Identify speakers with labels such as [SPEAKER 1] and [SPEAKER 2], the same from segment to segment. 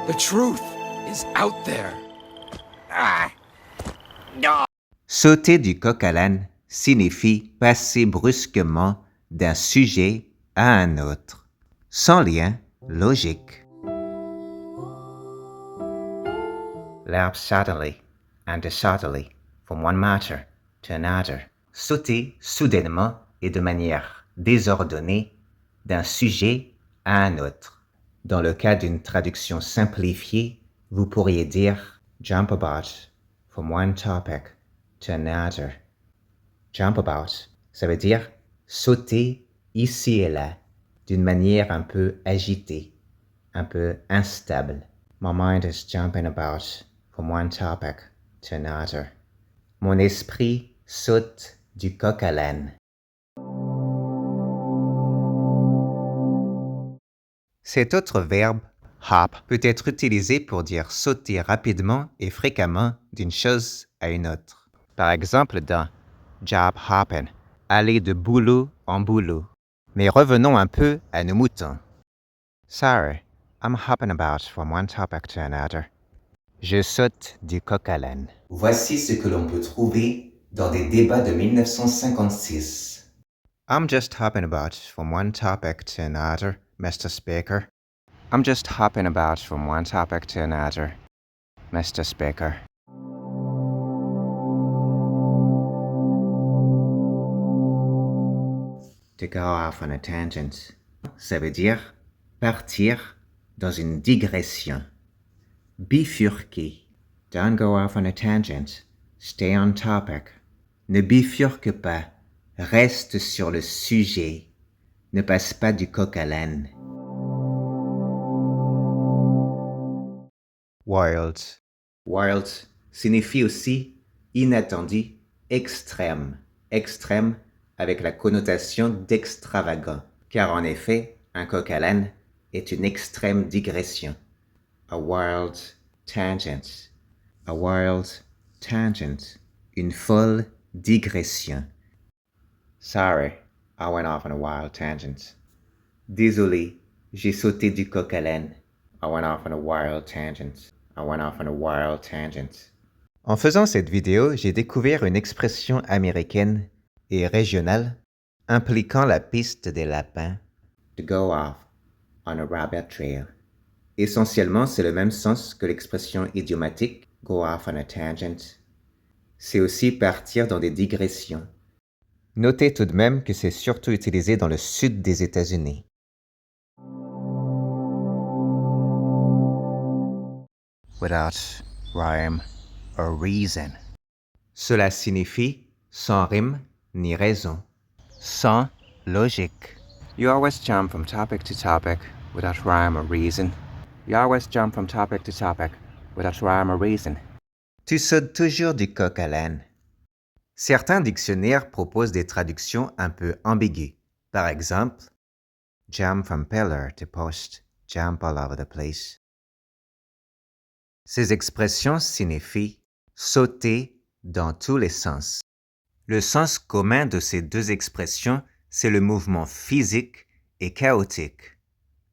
[SPEAKER 1] The truth is out there. Ah. No.
[SPEAKER 2] Sauter du coq à l'âne signifie passer brusquement d'un sujet à un autre, sans lien logique. Leap suddenly and disorderly from one matter to another. Sauter soudainement et de manière désordonnée d'un sujet à un autre. Dans le cas d'une traduction simplifiée, vous pourriez dire jump about from one topic to another. Jump about, ça veut dire sauter ici et là, d'une manière un peu agitée, un peu instable. My mind is jumping about from one topic to another. Mon esprit saute du coq à l'âne. Cet autre verbe, hop, peut être utilisé pour dire sauter rapidement et fréquemment d'une chose à une autre. Par exemple dans job hopping, aller de boulot en boulot. Mais revenons un peu à nos moutons. Sorry, I'm hopping about from one topic to another. Je saute du coq à l'âne. Voici ce que l'on peut trouver dans des débats de 1956. I'm just hopping about from one topic to another, Mr. Speaker. I'm just hopping about from one topic to another, Mr. Speaker. To go off on a tangent, ça veut dire partir dans une digression. Bifurquer. Don't go off on a tangent. Stay on topic. Ne bifurque pas. Reste sur le sujet. Ne passe pas du coq à l'âne. Wild. Wild signifie aussi inattendu, extrême. Extrême avec la connotation d'extravagant, car en effet, un coq à l'âne est une extrême digression. A wild tangent. A wild tangent. Une folle digression. Sorry, I went off on a wild tangent. Désolé, j'ai sauté du coq à l'âne. I went off on a wild tangent. I went off on a wild tangent. En faisant cette vidéo, j'ai découvert une expression américaine et régionale impliquant la piste des lapins. To go off on a rabbit trail. Essentiellement, c'est le même sens que l'expression idiomatique go off on a tangent. C'est aussi partir dans des digressions. Notez tout de même que c'est surtout utilisé dans le sud des États-Unis. Without rhyme or reason. Cela signifie sans rime ni raison, sans logique. You always jump from topic to topic without rhyme or reason. You always jump from topic to topic without rhyme or reason. Tu sautes toujours du coq à l'âne. Certains dictionnaires proposent des traductions un peu ambiguës. Par exemple, jump from pillar to post, jump all over the place. Ces expressions signifient sauter dans tous les sens. Le sens commun de ces deux expressions, c'est le mouvement physique et chaotique.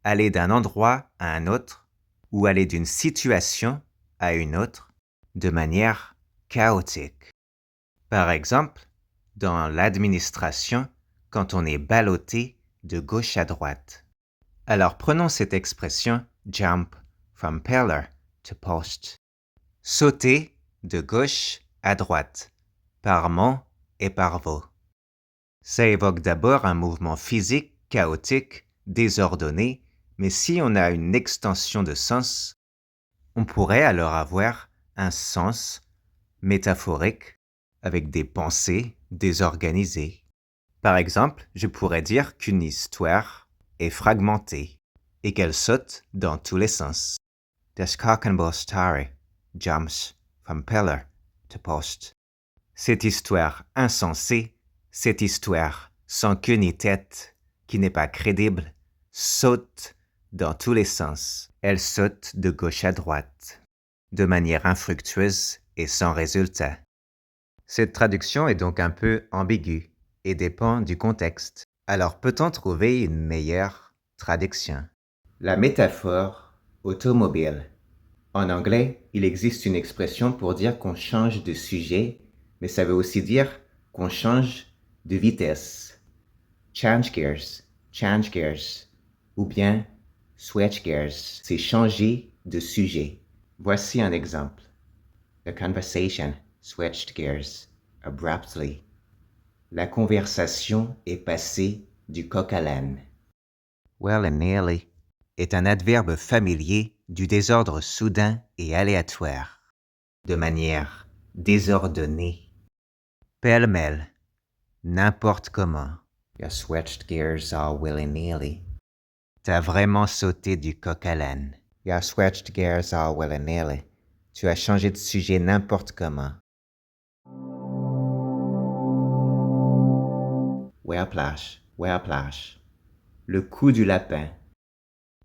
[SPEAKER 2] Aller d'un endroit à un autre ou aller d'une situation à une autre de manière chaotique. Par exemple, dans l'administration, quand on est ballotté de gauche à droite. Alors prenons cette expression jump from pillar to post. Sauter de gauche à droite, par mont et par veau. Ça évoque d'abord un mouvement physique, chaotique, désordonné, mais si on a une extension de sens, on pourrait alors avoir un sens métaphorique avec des pensées désorganisées. Par exemple, je pourrais dire qu'une histoire est fragmentée et qu'elle saute dans tous les sens. This cock and bull story jumps from pillar to post. Cette histoire insensée, cette histoire sans queue ni tête, qui n'est pas crédible, saute dans tous les sens. Elle saute de gauche à droite, de manière infructueuse et sans résultat. Cette traduction est donc un peu ambiguë et dépend du contexte. Alors peut-on trouver une meilleure traduction? La métaphore automobile En anglais, il existe une expression pour dire qu'on change de sujet, mais ça veut aussi dire qu'on change de vitesse. Change gears, ou bien switch gears, c'est changer de sujet. Voici un exemple. The conversation switched gears abruptly. La conversation est passée du coq à l'âne. Well and nearly est un adverbe familier du désordre soudain et aléatoire, de manière désordonnée. Pêle-mêle, n'importe comment. You switched gears all willy-nilly. T'as vraiment sauté du coq à l'âne. You switched gears all willy-nilly. Tu as changé de sujet n'importe comment. Whiplash. Le coup du lapin.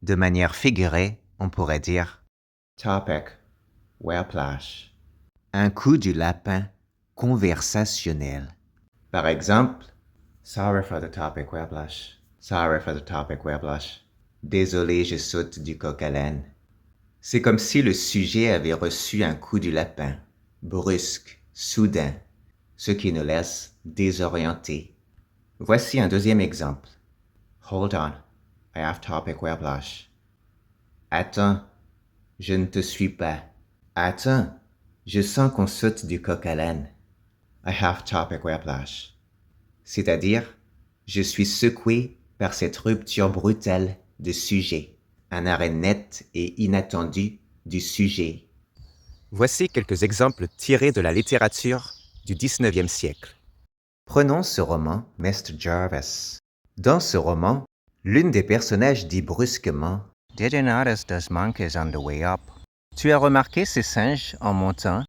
[SPEAKER 2] De manière figurée, on pourrait dire topic, whiplash. Un coup du lapin conversationnel. Par exemple, sorry for the topic whiplash. Désolé, je saute du coq à l'âne. C'est comme si le sujet avait reçu un coup du lapin, brusque, soudain, ce qui nous laisse désorientés. Voici un deuxième exemple. Hold on, I have topic whiplash. Attends, je ne te suis pas. Attends, je sens qu'on saute du coq à l'âne. I have topic whiplash. C'est-à-dire, je suis secoué par cette rupture brutale de sujet, un arrêt net et inattendu du sujet. Voici quelques exemples tirés de la littérature du 19e siècle. Prenons ce roman, Mr. Jarvis. Dans ce roman, l'une des personnages dit brusquement « Did you notice those monkeys on the way up? » Tu as remarqué ces singes en montant?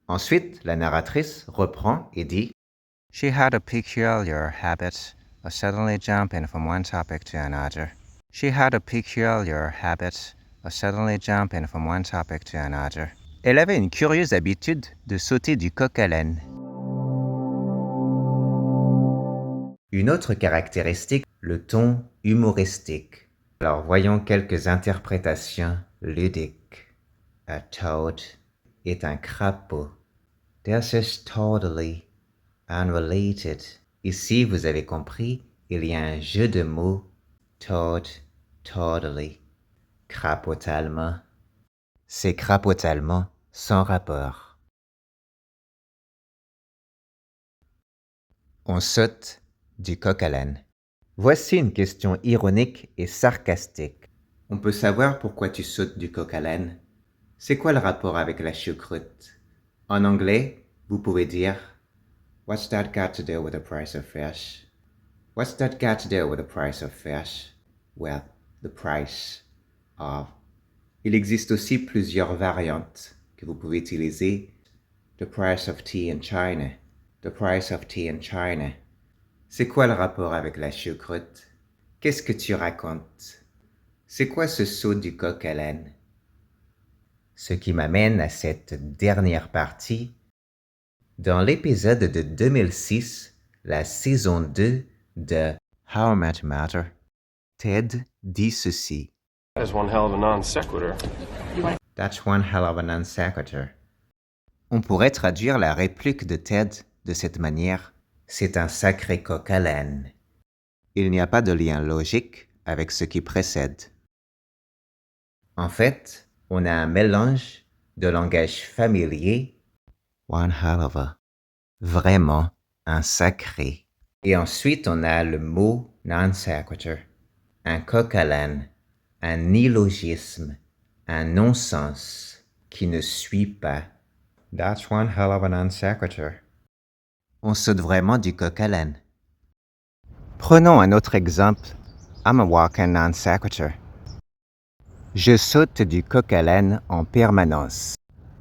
[SPEAKER 2] Ensuite, la narratrice reprend et dit « She had a peculiar habit of suddenly jumping from one topic to another. She had a peculiar habit of suddenly jumping from one topic to another. » Elle avait une curieuse habitude de sauter du coq à l'âne. Une autre caractéristique, le ton humoristique. Alors voyons quelques interprétations ludiques. A toad est un crapaud. This is totally unrelated. Ici, vous avez compris, il y a un jeu de mots. Toad, totally. Crapautalement. C'est crapautalement sans rapport. On saute du coq à l'âne. Voici une question ironique et sarcastique. On peut savoir pourquoi tu sautes du coq à l'âne? C'est quoi le rapport avec la choucroute? En anglais, vous pouvez dire What's that got to do with the price of fish? What's that got to do with the price of fish? Well, the price of. Il existe aussi plusieurs variantes que vous pouvez utiliser. The price of tea in China. The price of tea in China. C'est quoi le rapport avec la choucroute? Qu'est-ce que tu racontes? C'est quoi ce saut du coq à l'âne? Ce qui m'amène à cette dernière partie. Dans l'épisode de 2006, la saison 2 de How I Met Your Mother, Ted dit ceci.
[SPEAKER 3] That's one hell of a non sequitur.
[SPEAKER 2] That's one hell of a non sequitur. On pourrait traduire la réplique de Ted de cette manière. C'est un sacré coq à l'âne. Il n'y a pas de lien logique avec ce qui précède. En fait, on a un mélange de langage familier, one hell of a, vraiment un sacré. Et ensuite, on a le mot non sequitur, un coq à l'âne, un illogisme, un non-sens qui ne suit pas. That's one hell of a non sequitur. On saute vraiment du coq à l'âne. Prenons un autre exemple. I'm a walking non sequitur. Je saute du coq à l'âne en permanence.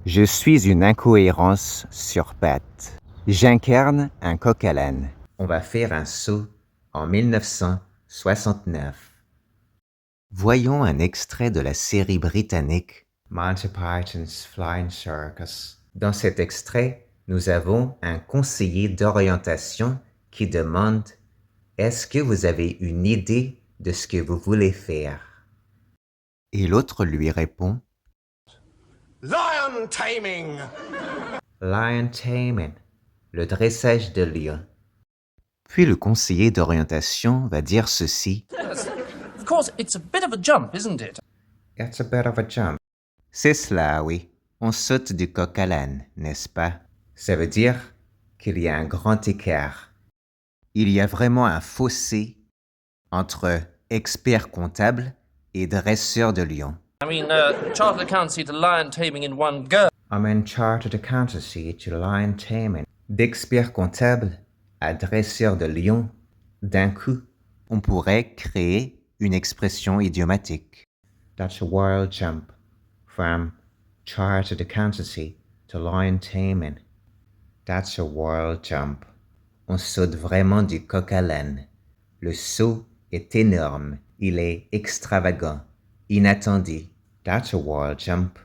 [SPEAKER 2] Je suis une incohérence sur pattes. J'incarne un coq à l'âne. On va faire un saut en 1969. Voyons un extrait de la série britannique Monty Python's Flying Circus. Dans cet extrait, nous avons un conseiller d'orientation qui demande « Est-ce que vous avez une idée de ce que vous voulez faire ?» Et l'autre lui répond
[SPEAKER 4] Lion taming!
[SPEAKER 2] Lion taming, le dressage de lion. Puis le conseiller d'orientation va dire ceci.
[SPEAKER 5] Of course, it's a bit of a jump, isn't it?
[SPEAKER 2] It's a bit of a jump. C'est cela, oui. On saute du coq à l'âne, n'est-ce pas? Ça veut dire qu'il y a un grand écart. Il y a vraiment un fossé entre expert comptable et dresseur de lion.
[SPEAKER 5] I mean, chartered accountancy to lion taming in one go.
[SPEAKER 2] I'm in chartered accountancy to lion taming. D'expert comptable à dresseur de lion, d'un coup, on pourrait créer une expression idiomatique. That's a wild jump from chartered accountancy to lion taming. That's a wild jump. On saute vraiment du coq à l'âne. Le saut est énorme. Il est extravagant, inattendu. That's a wild jump.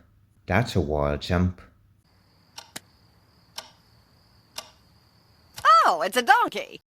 [SPEAKER 2] That's a wild jump.
[SPEAKER 6] Oh, it's a donkey.